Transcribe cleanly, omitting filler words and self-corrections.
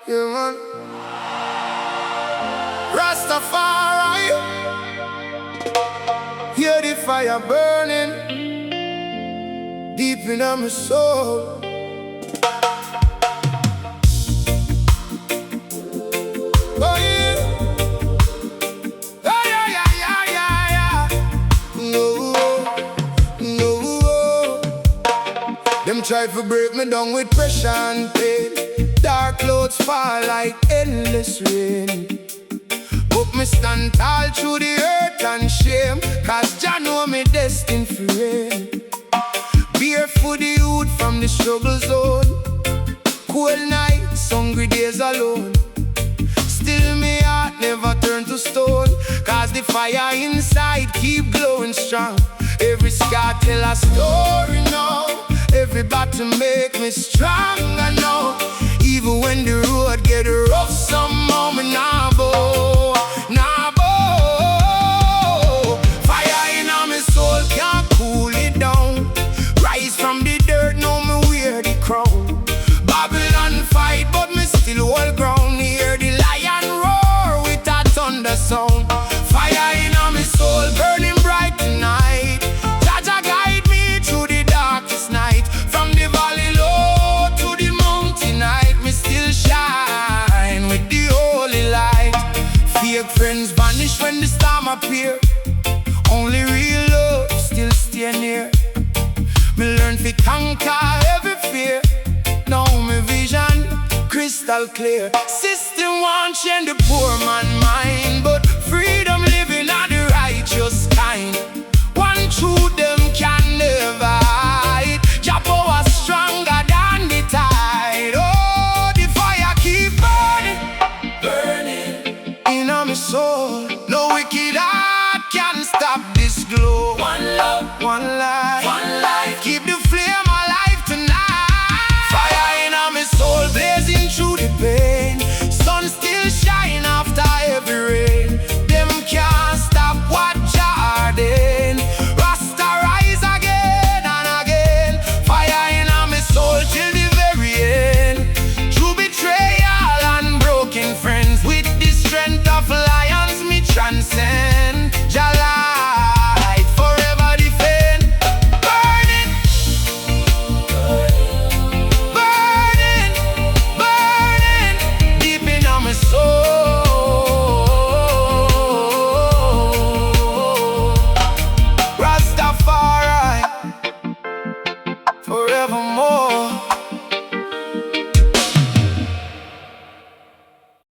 Yeah, man. Rastafari. Hear the fire burning deep in my soul. Oh yeah. Oh yeah, yeah, yeah, yeah, yeah. No, no. Them try to break me down with pressure and pain. Dark clouds fall like endless rain. But me stand tall through the hurt and shame, cause Jah know me destined for reign. Barefoot the youth from the struggle zone. Cold nights, hungry days alone. Still me heart never turn to stone, cause the fire inside keep glowing strong. Every scar tell a story now. Every battle make me stronger now. Even when the road get rough, some moment nah bow, nah bow. Fire in my soul can't cool it down. Rise from the dirt, now me wear the crown. Babylon fight, but me still hold ground. Hear the lion roar with a thunder sound. Fire in my soul burning bright tonight. Jah guide me through the darkest night. From the valley low to the mountain height, me still shine with the holy light. Fake friends vanish when the storm appear. Only real love still stay near. Me learn to conquer every fear. Now my vision crystal clear. System won't change the poor man mind, but freedom